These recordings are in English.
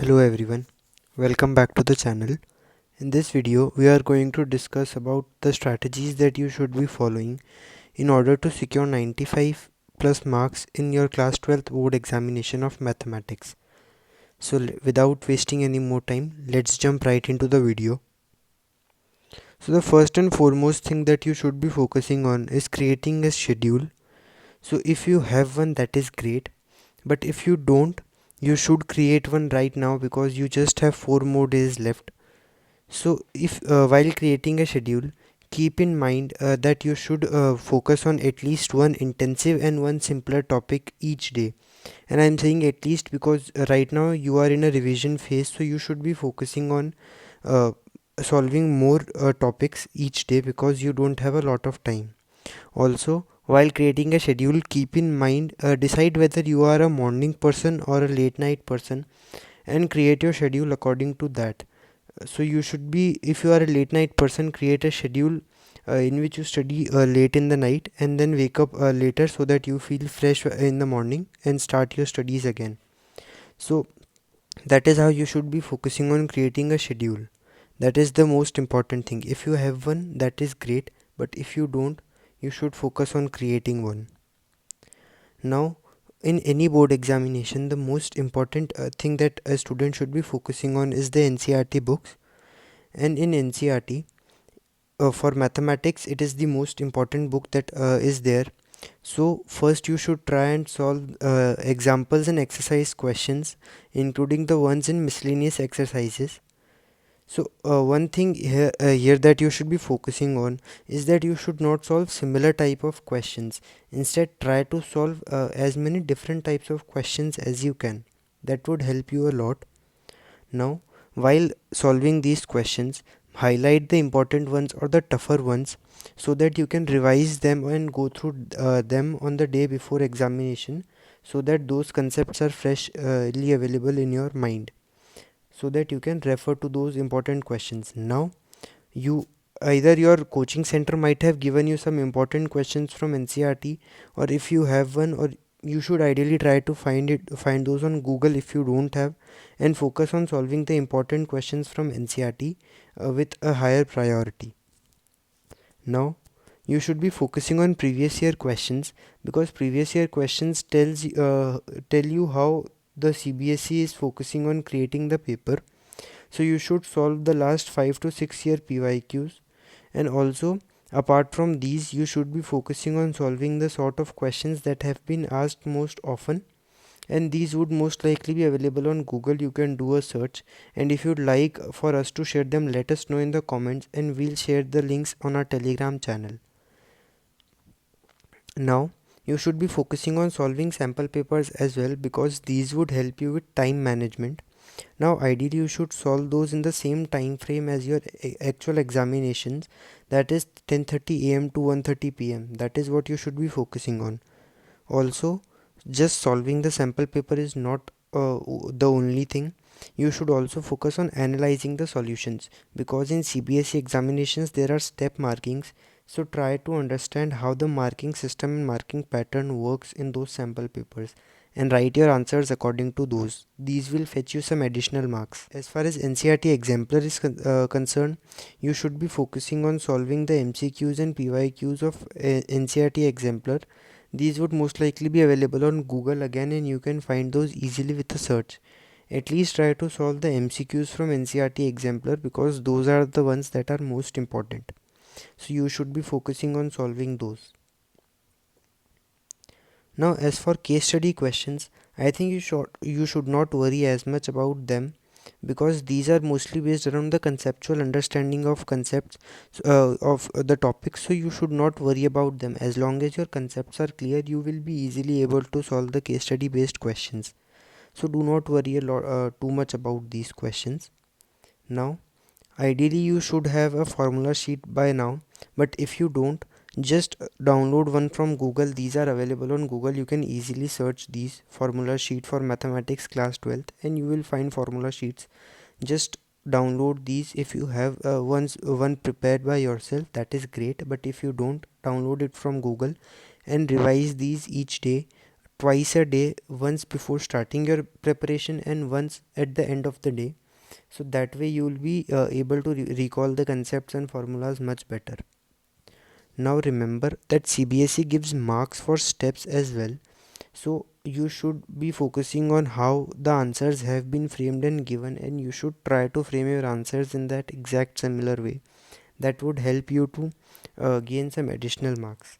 Hello everyone, welcome back to the channel. In this video, we are going to discuss about the strategies that you should be following in order to secure 95 plus marks in your class 12th board examination of mathematics. So without wasting any more time, let's jump right into the video. So the first and foremost thing that you should be focusing on is creating a schedule. So if you have one, that is great, but if you don't, you should create one right now because you just have 4 more days left. So if while creating a schedule, keep in mind that you should focus on at least one intensive and one simpler topic each day. And I'm saying at least because right now you are in a revision phase, so you should be focusing on uh, solving more topics each day because you don't have a lot of time. Also, while creating a schedule, keep in mind, decide whether you are a morning person or a late night person and create your schedule according to that. So you should be, if you are a late night person, create a schedule in which you study late in the night and then wake up later so that you feel fresh in the morning and start your studies again. So that is how you should be focusing on creating a schedule. That is the most important thing. If you have one, that is great, but if you don't, you should focus on creating one. Now, in any board examination, the most important thing that a student should be focusing on is the NCERT books. And in NCERT, for mathematics, it is the most important book that is there. So first you should try and solve examples and exercise questions, including the ones in miscellaneous exercises. So one thing here that you should be focusing on is that you should not solve similar type of questions. Instead, try to solve as many different types of questions as you can. That would help you a lot. Now, while solving these questions, highlight the important ones or the tougher ones so that you can revise them and go through them on the day before examination so that those concepts are freshly available in your mind so that you can refer to those important questions. Now, you either your coaching center might have given you some important questions from NCERT, or if you have one, or you should ideally try to find those on Google if you don't have, and focus on solving the important questions from NCERT with a higher priority. Now you should be focusing on previous year questions because previous year questions tell you how the CBSE is focusing on creating the paper. So you should solve the last 5 to 6 year PYQs, and also apart from these you should be focusing on solving the sort of questions that have been asked most often, and these would most likely be available on Google. You can do a search, and if you'd like for us to share them, let us know in the comments and we'll share the links on our Telegram channel. Now you should be focusing on solving sample papers as well because these would help you with time management. Now ideally you should solve those in the same time frame as your actual examinations, that is 10:30 am to 1:30 pm. That is what you should be focusing on. Also, just solving the sample paper is not the only thing. You should also focus on analyzing the solutions because in CBSE examinations there are step markings. So try to understand how the marking system and marking pattern works in those sample papers and write your answers according to those. These will fetch you some additional marks. As far as NCERT exemplar is concerned, you should be focusing on solving the MCQs and PYQs of NCERT exemplar. These would most likely be available on Google again, and you can find those easily with a search. At least try to solve the MCQs from NCERT exemplar because those are the ones that are most important. So you should be focusing on solving those. Now as for case study questions, I think you should not worry as much about them because these are mostly based around the conceptual understanding of concepts of the topic, so you should not worry about them. As long as your concepts are clear, you will be easily able to solve the case study based questions. So do not worry too much about these questions. Now ideally you should have a formula sheet by now, but if you don't, just download one from Google. These are available on Google. You can easily search these formula sheet for mathematics class 12th and you will find formula sheets. Just download these. If you have one prepared by yourself, that is great, but if you don't, download it from Google and revise these each day twice a day, once before starting your preparation and once at the end of the day. So that way you will be able to recall the concepts and formulas much better. Now remember that CBSE gives marks for steps as well, so you should be focusing on how the answers have been framed and given, and you should try to frame your answers in that exact similar way. That would help you to gain some additional marks.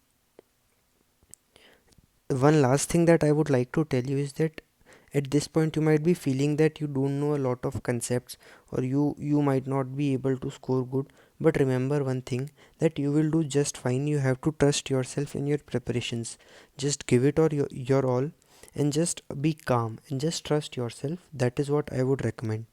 One last thing that I would like to tell you is that at this point you might be feeling that you don't know a lot of concepts, or you might not be able to score good. But remember one thing, that you will do just fine. You have to trust yourself in your preparations. Just give it or your all, and just be calm and just trust yourself. That is what I would recommend.